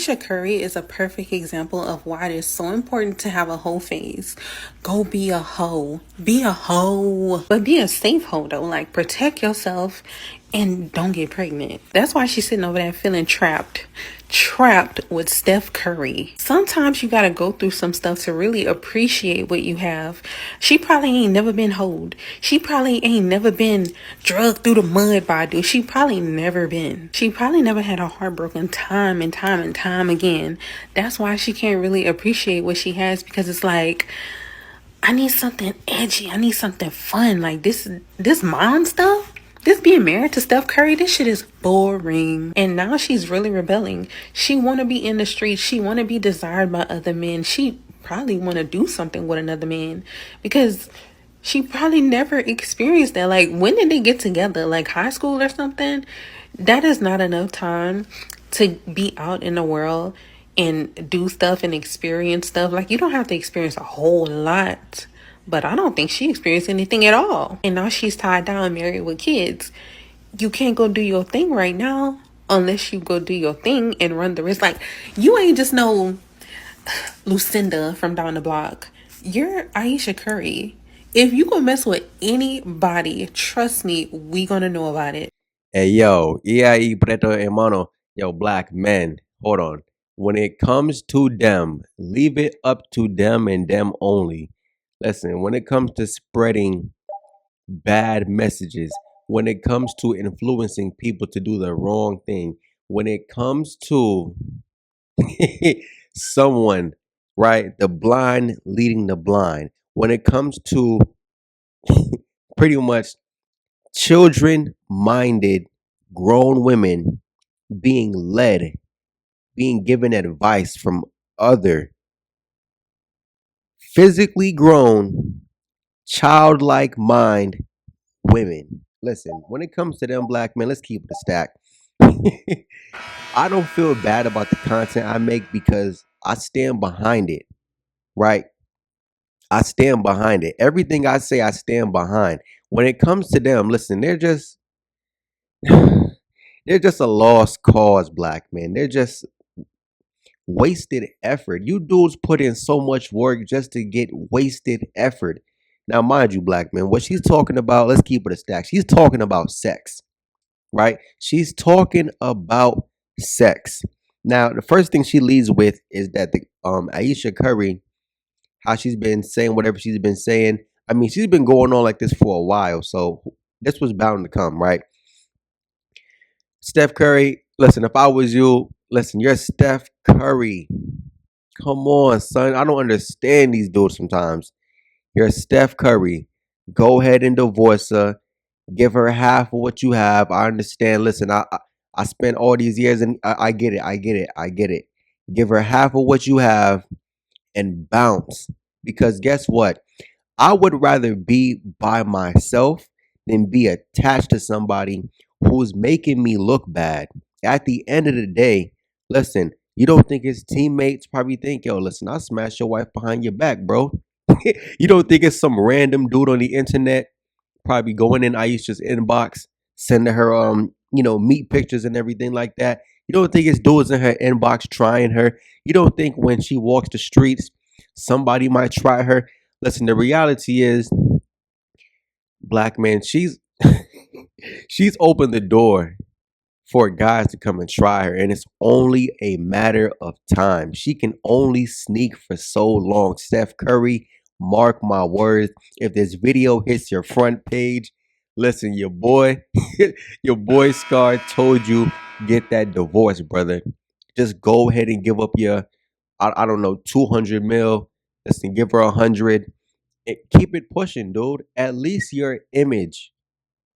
Ayesha Curry is a perfect example of why it is so important to have a hoe phase. Go be a hoe. Be a hoe. But be a safe hoe though. Like protect yourself and don't get pregnant. That's why she's sitting over there feeling trapped. Trapped with Steph Curry. Sometimes you gotta go through some stuff to really appreciate what you have. She probably ain't never been hoed. She probably ain't never been drugged through the mud by a dude. She probably never been. She probably never had a heartbroken time and time and time again. That's why she can't really appreciate what she has, because it's like, I need something edgy. I need something fun. Like this mom stuff. This being married to Steph Curry, this shit is boring. And now she's really rebelling. She want to be in the streets. She want to be desired by other men. She probably want to do something with another man because she probably never experienced that. Like, when did they get together? Like high school or something? That is not enough time to be out in the world and do stuff and experience stuff. Like, you don't have to experience a whole lot. But I don't think she experienced anything at all. And now she's tied down, married with kids. You can't go do your thing right now unless you go do your thing and run the risk. Like, you ain't just no Lucinda from down the block. You're Ayesha Curry. If you gonna mess with anybody, trust me, we gonna know about it. Hey yo, y ahí, preto hermano, yo, black men, hold on. When it comes to them, leave it up to them and them only. Listen, when it comes to spreading bad messages, when it comes to influencing people to do the wrong thing, when it comes to someone, right, the blind leading the blind, when it comes to pretty much children minded grown women being led, being given advice from other physically grown, childlike mind women. Listen, when it comes to them black men, let's keep it a stack. I don't feel bad about the content I make because I stand behind it, right? I stand behind it. Everything I say, I stand behind. When it comes to them, listen, they're just a lost cause, black men. They're just wasted effort. You dudes put in so much work just to get wasted effort. Now, mind you, black men, what she's talking about, let's keep it a stack. She's talking about sex, right? She's talking about sex. Now, the first thing she leads with is that the Ayesha Curry, how she's been saying whatever she's been saying. I mean, she's been going on like this for a while, so this was bound to come, right? Steph Curry, listen, if I was you, listen, you're Steph Curry. Come on, son. I don't understand these dudes sometimes. You're Steph Curry. Go ahead and divorce her. Give her half of what you have. I understand. Listen, I spent all these years and I get it. I get it. I get it. Give her half of what you have and bounce. Because guess what? I would rather be by myself than be attached to somebody who's making me look bad. At the end of the day, listen, you don't think his teammates probably think, yo, listen, I'll smash your wife behind your back, bro. You don't think it's some random dude on the internet probably going in Aisha's inbox, sending her meat pictures and everything like that. You don't think it's dudes in her inbox trying her. You don't think when she walks the streets, somebody might try her. Listen, the reality is, black man, she's opened the door for guys to come and try her, and it's only a matter of time. She can only sneak for so long. Steph Curry, mark my words, if this video hits your front page, listen, your boy, your boy Scar told you, get that divorce, brother. Just go ahead and give up your, I don't know, 200 mil. Listen, give her 100. Keep it pushing, dude. At least your image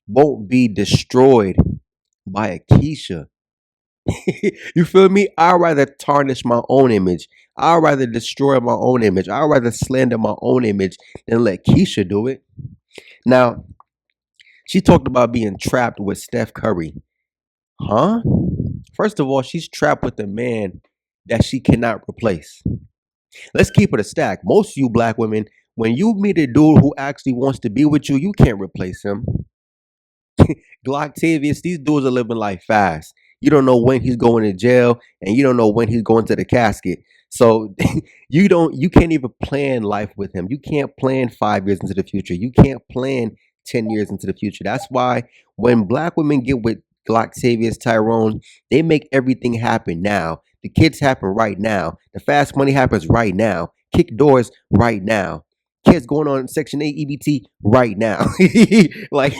won't be destroyed by a Keisha. You feel me? I'd rather tarnish my own image. I'd rather destroy my own image. I'd rather slander my own image than let Keisha do it. Now, she talked about being trapped with Steph Curry. Huh? First of all, she's trapped with a man that she cannot replace. Let's keep it a stack. Most of you black women, when you meet a dude who actually wants to be with you, you can't replace him. Glocktavius, these dudes are living life fast. You don't know when he's going to jail, and you don't know when he's going to the casket. So you can't even plan life with him. You can't plan 5 years into the future. You can't plan 10 years into the future. That's why when black women get with Gloctavius Tyrone, they make everything happen now. The kids happen right now. The fast money happens right now. Kick doors right now. Kids going on Section 8 EBT right now. Like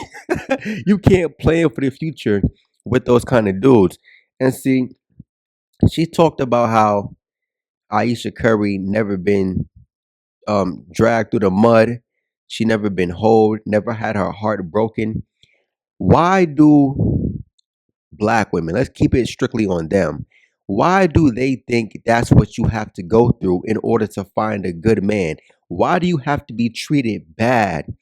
you can't plan for the future with those kind of dudes. And see, she talked about how Aisha Curry never been dragged through the mud. She never been holed, never had her heart broken. Why do black women, let's keep it strictly on them, why do they think that's what you have to go through in order to find a good man? Why do you have to be treated bad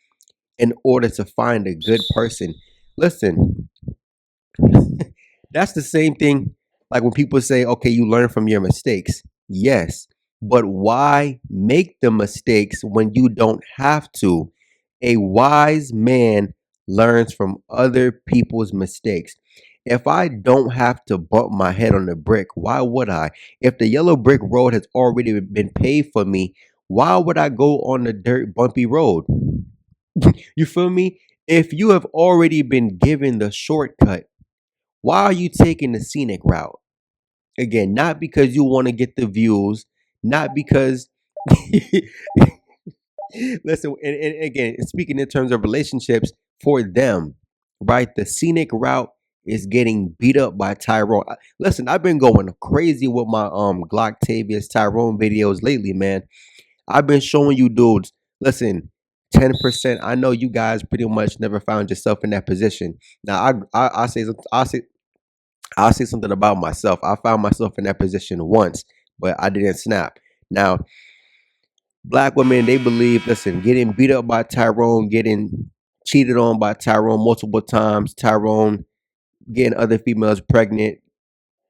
in order to find a good person? Listen, that's the same thing like when people say, okay, you learn from your mistakes. Yes, but why make the mistakes when you don't have to? A wise man learns from other people's mistakes. If I don't have to bump my head on the brick, why would I? If the yellow brick road has already been paved for me, why would I go on the dirt bumpy road? You feel me? If you have already been given the shortcut, why are you taking the scenic route? Again, not because you want to get the views, not because listen, and again, speaking in terms of relationships for them, right? The scenic route is getting beat up by Tyrone. Listen, I've been going crazy with my Glocktavius Tyrone videos lately, man. I've been showing you dudes. Listen, 10%. I know you guys pretty much never found yourself in that position. Now, I'll say something about myself. I found myself in that position once, but I didn't snap. Now, black women, they believe, listen, getting beat up by Tyrone, getting cheated on by Tyrone multiple times, Tyrone getting other females pregnant,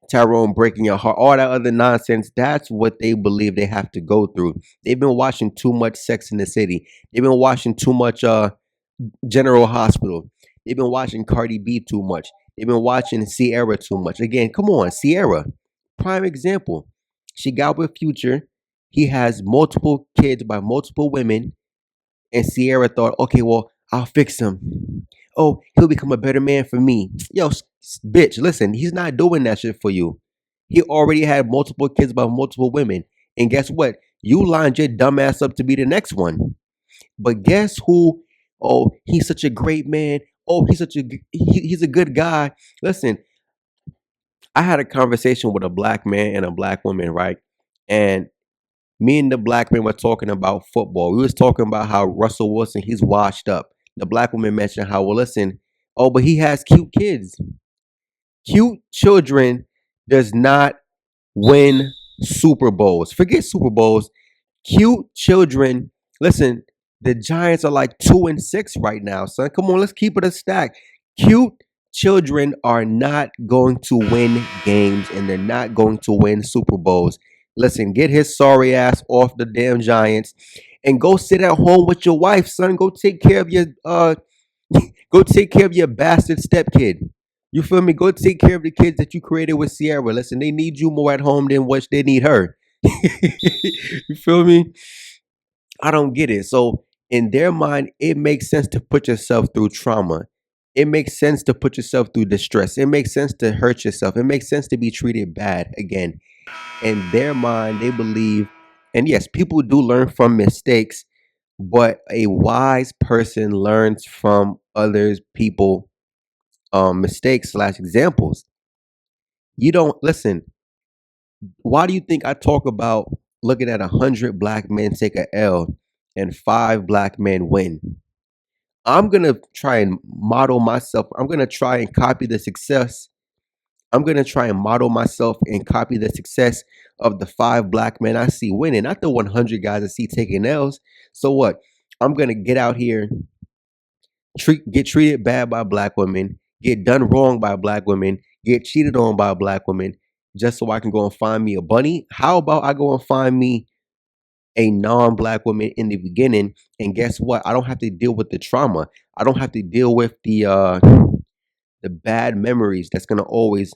Tyrone breaking your heart, all that other nonsense, that's what they believe they have to go through. They've been watching too much Sex in the City. They've been watching too much General Hospital. They've been watching Cardi B too much. They've been watching Sierra too much. Again, come on, Sierra, prime example. She got with Future. He has multiple kids by multiple women, and Sierra thought, okay, well, I'll fix him. Oh, he'll become a better man for me. Yo, bitch, listen, he's not doing that shit for you. He already had multiple kids by multiple women, and guess what? You lined your dumb ass up to be the next one. But guess who? Oh, he's such a great man. Oh, he's a good guy. Listen, I had a conversation with a black man and a black woman, right? And me and the black man were talking about football. We was talking about how Russell Wilson, he's washed up. The black woman mentioned how, well, listen, oh, but he has cute kids. Cute children does not win Super Bowls. Forget Super Bowls. Cute children. Listen, the Giants are like 2-6 right now, son. Come on, let's keep it a stack. Cute children are not going to win games and they're not going to win Super Bowls. Listen, get his sorry ass off the damn Giants and go sit at home with your wife, son. Go take care of your go take care of your bastard stepkid. You feel me? Go take care of the kids that you created with Sierra. Listen, they need you more at home than what they need her. You feel me? I don't get it. So in their mind, it makes sense to put yourself through trauma. It makes sense to put yourself through distress. It makes sense to hurt yourself. It makes sense to be treated bad. Again, in their mind, they believe, and yes, people do learn from mistakes, but a wise person learns from others people mistakes slash examples. You don't listen. Why do you think I talk about looking at 100 black men take a L and 5 black men win? I'm gonna try and model myself. I'm gonna try and copy the success. I'm gonna try and model myself and copy the success of the 5 black men I see winning, not the 100 guys I see taking L's. So what? I'm gonna get out here, get treated bad by black women, get done wrong by black women, get cheated on by black women, just so I can go and find me a bunny. How about I go and find me a non-black woman in the beginning, and guess what? I don't have to deal with the trauma. I don't have to deal with the bad memories that's gonna always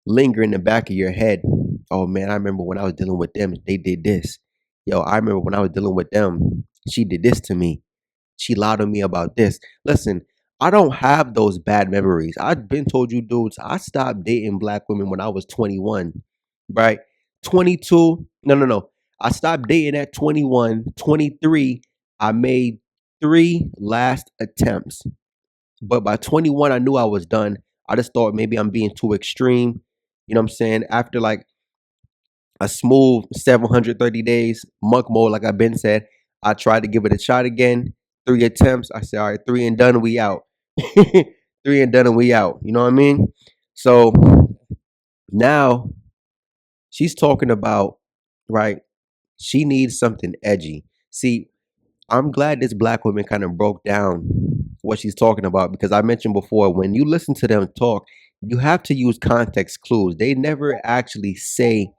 linger in the back of your head. Oh man, I remember when I was dealing with them, they did this. Yo, I remember when I was dealing with them, she did this to me. She lied on me about this. Listen, I don't have those bad memories. I've been told you dudes, I stopped dating black women when I was 21, right? 22, no. I stopped dating at 21, 23. I made 3 last attempts. But by 21, I knew I was done. I just thought maybe I'm being too extreme. You know what I'm saying? After like a smooth 730 days, monk mode, like I've been said, I tried to give it a shot again. 3 attempts. I said, all right, three and done, we out. Three and done, and we out. You know what I mean? So now she's talking about, right? She needs something edgy. See, I'm glad this black woman kind of broke down what she's talking about because I mentioned before when you listen to them talk, you have to use context clues. They never actually say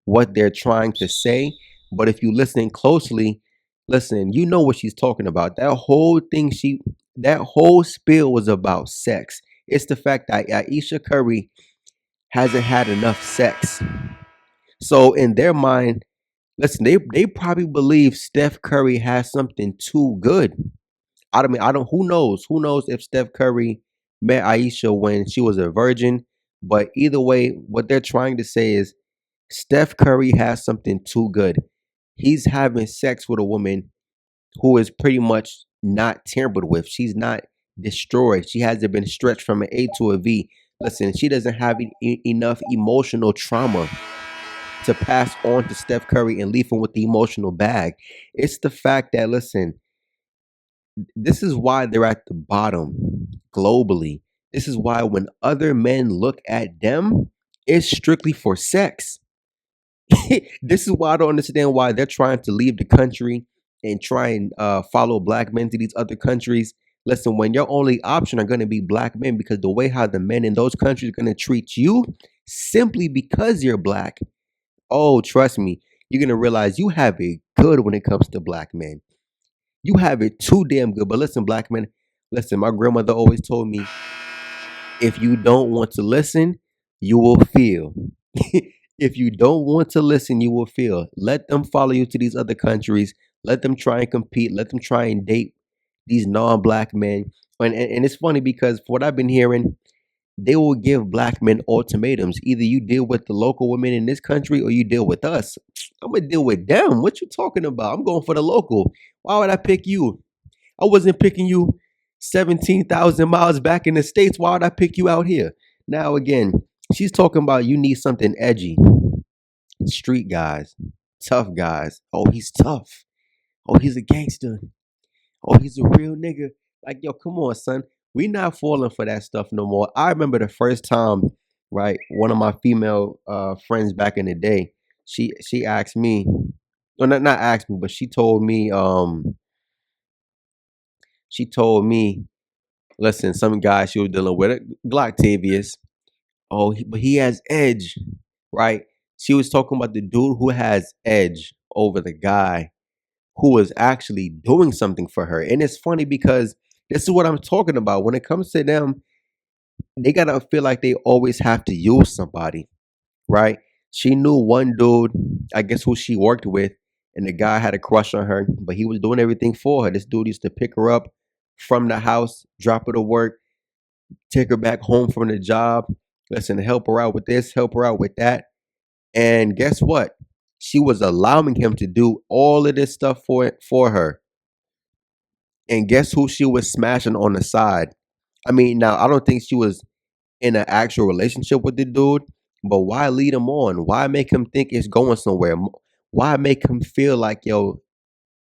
what they're trying to say, but if you listen closely, listen, you know what she's talking about. That whole spiel was about sex. It's the fact that Aisha Curry hasn't had enough sex. So in their mind, listen, they probably believe Steph Curry has something too good. I don't. Who knows? Who knows if Steph Curry met Aisha when she was a virgin? But either way, what they're trying to say is Steph Curry has something too good. He's having sex with a woman who is pretty much not tampered with. She's not destroyed. She hasn't been stretched from an A to a V. Listen, she doesn't have enough emotional trauma to pass on to Steph Curry and leave him with the emotional bag. It's the fact that, listen, this is why they're at the bottom globally. This is why when other men look at them, it's strictly for sex. This is why I don't understand why they're trying to leave the country and try and follow black men to these other countries. Listen, when your only option are going to be black men because the way how the men in those countries are going to treat you simply because you're black. Oh, trust me, you're going to realize you have it good when it comes to black men. You have it too damn good. But listen, black men, listen, my grandmother always told me if you don't want to listen, you will feel. If you don't want to listen, you will feel. Let them follow you to these other countries. Let them try and compete. Let them try and date these non-black men. And it's funny because for what I've been hearing, they will give black men ultimatums. Either you deal with the local women in this country or you deal with us. I'm gonna deal with them. What you talking about? I'm going for the local. Why would I pick you? I wasn't picking you 17,000 miles back in the States. Why would I pick you out here? Now, again, she's talking about you need something edgy. Street guys, tough guys. Oh, he's tough. Oh, he's a gangster. Oh, he's a real nigga. Like, yo, come on, son. We not falling for that stuff no more. I remember the first time, right? One of my female friends back in the day, she asked me, no, not asked me, but she told me, listen, some guy she was dealing with, Glocktavius. Oh, but he has edge, right? She was talking about the dude who has edge over the guy who was actually doing something for her. And it's funny because this is what I'm talking about. When it comes to them, they gotta feel like they always have to use somebody, right? She knew one dude, I guess who she worked with, and the guy had a crush on her, but he was doing everything for her. This dude used to pick her up from the house, drop her to work, take her back home from the job, listen, help her out with this, help her out with that. And guess what? She was allowing him to do all of this stuff for her. And guess who she was smashing on the side? I mean, now I don't think she was in an actual relationship with the dude, but why lead him on? Why make him think it's going somewhere? Why make him feel like, yo,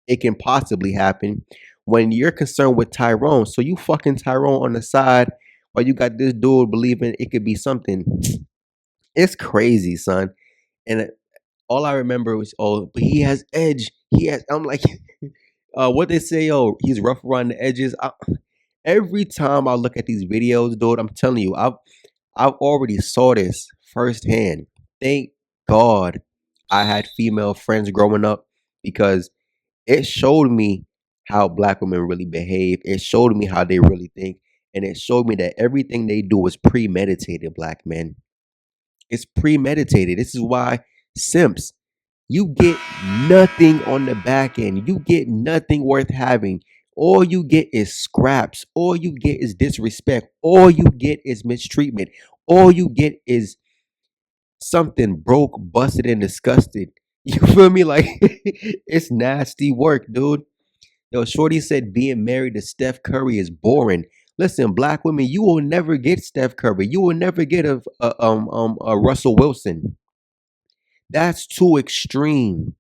it can possibly happen when you're concerned with Tyrone? So you fucking Tyrone on the side while you got this dude believing it could be something. It's crazy, son. And all I remember was, oh, but he has edge. He has. I'm like, what they say, oh, he's rough around the edges. Every time I look at these videos, dude, I'm telling you, I've already saw this firsthand. Thank God I had female friends growing up because it showed me how black women really behave. It showed me how they really think, and it showed me that everything they do is premeditated. Black men, It's premeditated. This is why simps, you get nothing on the back end. You get nothing worth having. All you get is scraps. All you get is disrespect. All you get is mistreatment. All you get is something broke, busted, and disgusted. You feel me? Like it's nasty work, dude. Yo, Shorty said being married to Steph Curry is boring. Listen, black women, you will never get Steph Curry. You will never get a Russell Wilson. That's too extreme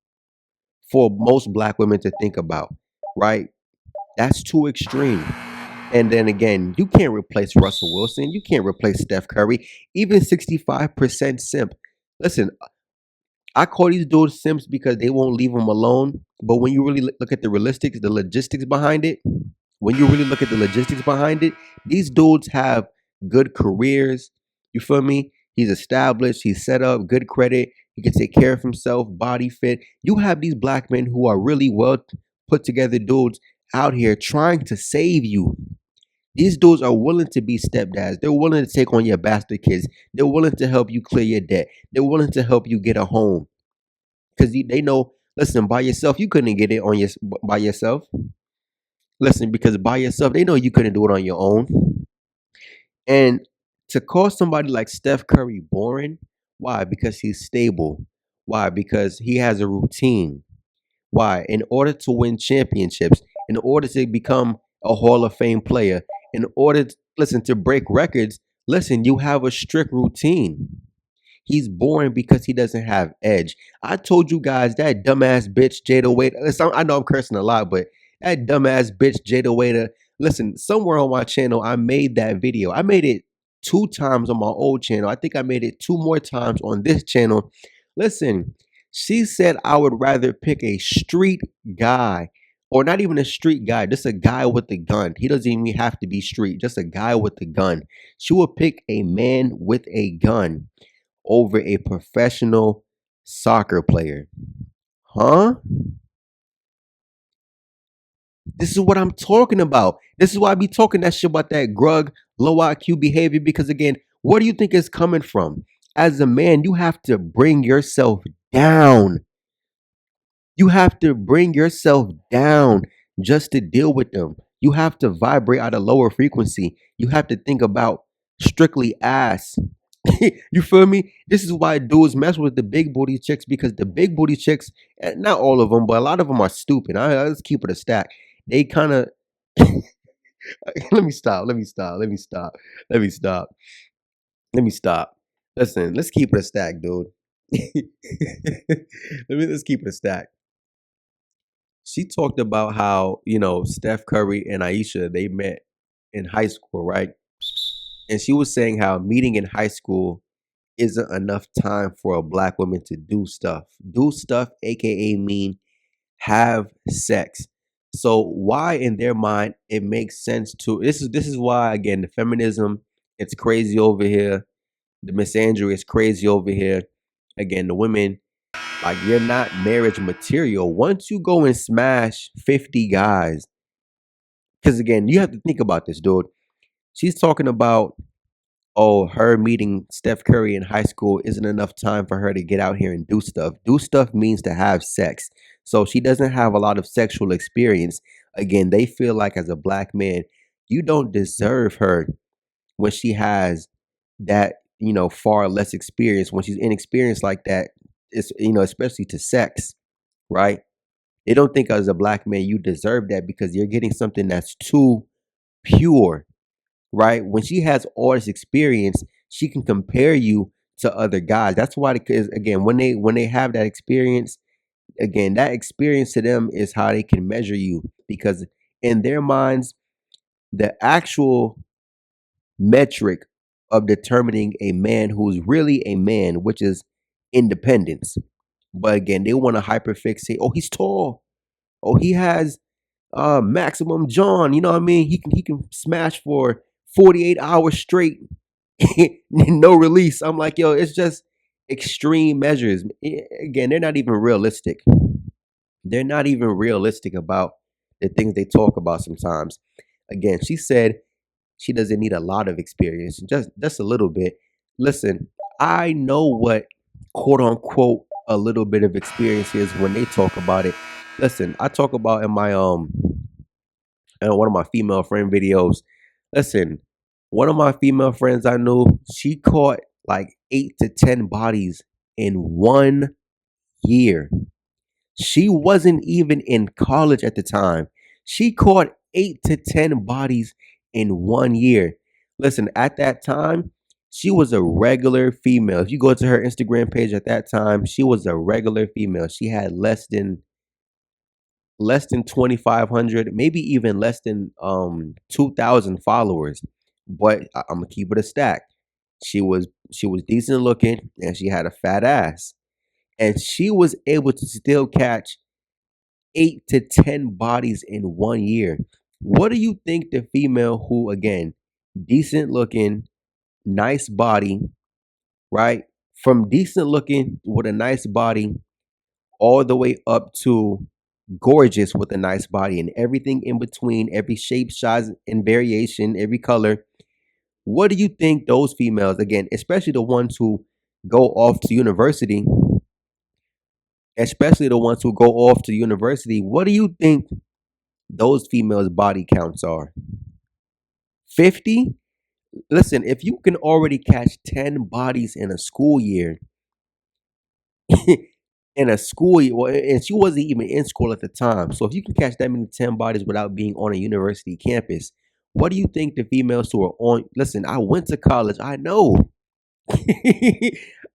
for most black women to think about, right? That's too extreme. And then again, you can't replace Russell Wilson. You can't replace Steph Curry. Even 65% simp. Listen, I call these dudes simps because they won't leave them alone. But when you really look at the logistics behind it, when you really look at the logistics behind it, these dudes have good careers. You feel me? He's established, he's set up, good credit. He can take care of himself, body fit. You have these black men who are really well put together dudes out here trying to save you. These dudes are willing to be stepdads. They're willing to take on your bastard kids. They're willing to help you clear your debt. They're willing to help you get a home because they know. Listen, by yourself, you couldn't get it on your by yourself. Listen, because by yourself, they know you couldn't do it on your own. And to call somebody like Steph Curry boring, why? Because he's stable. Why? Because he has a routine. Why? In order to win championships, in order to become a Hall of Fame player, in order to, listen, to break records, listen, you have a strict routine. He's boring because he doesn't have edge. I told you guys that dumbass bitch Jada Waiter. Listen, I know I'm cursing a lot, but that dumbass bitch Jada Waiter. Listen, somewhere on my channel, I made that video. I made it 2 times on my old channel. I think I made it 2 more times on this channel. Listen, she said I would rather pick a street guy, or not even a street guy, just a guy with a gun. He doesn't even have to be street, just a guy with a gun. She would pick a man with a gun over a professional soccer player. Huh? This is what I'm talking about. This is why I be talking that shit about that grug, low IQ behavior. Because again, where do you think it's coming from? As a man, you have to bring yourself down. You have to bring yourself down just to deal with them. You have to vibrate at a lower frequency. You have to think about strictly ass. You feel me? This is why dudes mess with the big booty chicks, because the big booty chicks, not all of them, but a lot of them are stupid. Let's keep it a stack. They kind of let me stop. Let me stop. Let me stop. Let me stop. Let me stop. Listen, let's keep it a stack, dude. Let's keep it a stack. She talked about how, Steph Curry and Aisha, they met in high school, right? And she was saying how meeting in high school isn't enough time for a black woman to do stuff. Do stuff, aka mean have sex. So why in their mind it makes sense to this is why again the feminism, it's crazy over here. The misandry is crazy over here. Again, the women, like, you're not marriage material. Once you go and smash 50 guys, because again, you have to think about this, dude. She's talking about, oh, her meeting Steph Curry in high school isn't enough time for her to get out here and do stuff. Do stuff means to have sex. So she doesn't have a lot of sexual experience. Again, they feel like as a black man, you don't deserve her when she has that, far less experience, when she's inexperienced like that. It's, especially to sex, right? They don't think as a black man you deserve that because you're getting something that's too pure, right? When she has all this experience, she can compare you to other guys. That's why, because again, when they have that experience, again, that experience to them is how they can measure you, because in their minds, the actual metric of determining a man who's really a man, which is independence. But again, they want to hyperfixate. Oh, he's tall. Oh, he has maximum John. You know what I mean? He can smash for 48 hours straight, no release. I'm like, yo, it's just extreme measures. Again, they're not even realistic. They're not even realistic about the things they talk about sometimes. Again, she said she doesn't need a lot of experience, just a little bit. Listen, I know what quote unquote a little bit of experience is when they talk about it. Listen, I talk about in one of my female friend videos. Listen, one of my female friends I knew, she caught like 8 to 10 bodies in 1 year. She wasn't even in college at the time. She caught 8 to 10 bodies in 1 year. Listen, at that time, she was a regular female. If you go to her Instagram page at that time, she was a regular female. She had less than 2,500, maybe even less than 2,000 followers. But I'm gonna keep it a stack. She was decent looking and she had a fat ass. And she was able to still catch 8 to 10 bodies in 1 year. What do you think the female who, again, decent looking, nice body, right? From decent looking with a nice body all the way up to gorgeous with a nice body and everything in between, every shape, size, and variation, every color. What do you think those females, again, especially the ones who go off to university, what do you think those females' body counts are? 50? Listen, if you can already catch 10 bodies in a school year, in a school year, well, and she wasn't even in school at the time. So if you can catch that many 10 bodies without being on a university campus, what do you think the females who are on? Listen, I went to college. I know.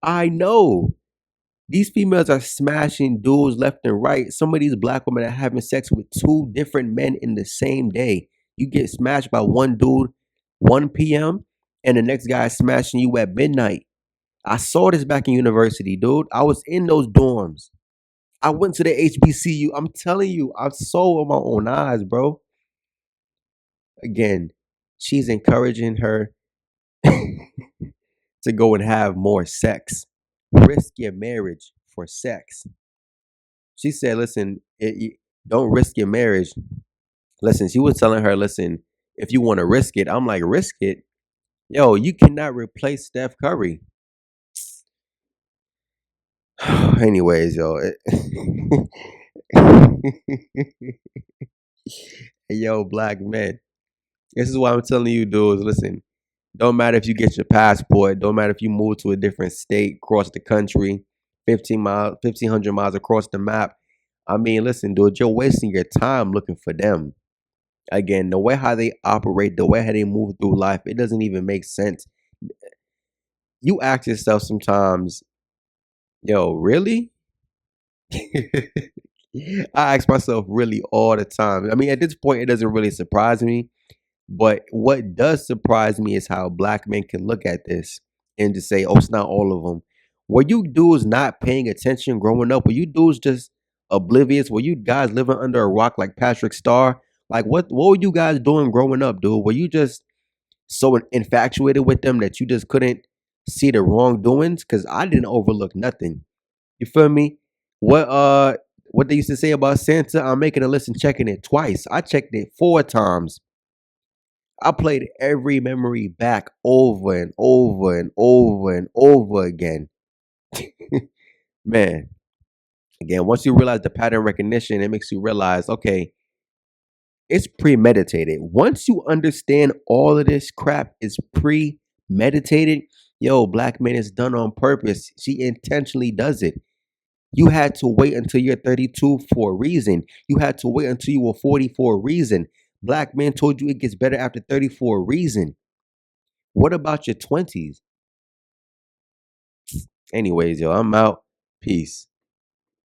I know. These females are smashing dudes left and right. Some of these black women are having sex with two different men in the same day. You get smashed by one dude 1 p.m. and the next guy is smashing you at midnight. I saw this back in university, dude. I was in those dorms. I went to the HBCU. I'm telling you, I saw with my own eyes, bro. Again, she's encouraging her to go and have more sex. Risk your marriage for sex. She said, listen, don't risk your marriage. Listen, she was telling her, listen, if you want to risk it, I'm like, risk it? Yo, you cannot replace Steph Curry. Anyways, yo. Yo, black men. This is why I'm telling you, dudes, listen, don't matter if you get your passport, don't matter if you move to a different state, cross the country, 1,500 miles across the map. I mean, listen, dude, you're wasting your time looking for them. Again, the way how they operate, the way how they move through life, it doesn't even make sense. You ask yourself sometimes, yo, really? I ask myself really all the time. I mean, at this point, it doesn't really surprise me. But what does surprise me is how black men can look at this and just say, oh, it's not all of them. Were you dudes not paying attention growing up? Were you dudes just oblivious? Were you guys living under a rock like Patrick Starr? Like, what were you guys doing growing up, dude? Were you just so infatuated with them that you just couldn't see the wrongdoings? Because I didn't overlook nothing. You feel me? What they used to say about Santa, I'm making a list and checking it twice. I checked it 4 times. I played every memory back over and over and over and over again. Man, again, once you realize the pattern recognition, it makes you realize, okay, it's premeditated. Once you understand all of this crap is premeditated, yo, black man is done on purpose. She intentionally does it. You had to wait until you're 32 for a reason. You had to wait until you were 40 for a reason. Black men told you it gets better after 30 for a reason. What about your 20s? Anyways, yo, I'm out. Peace.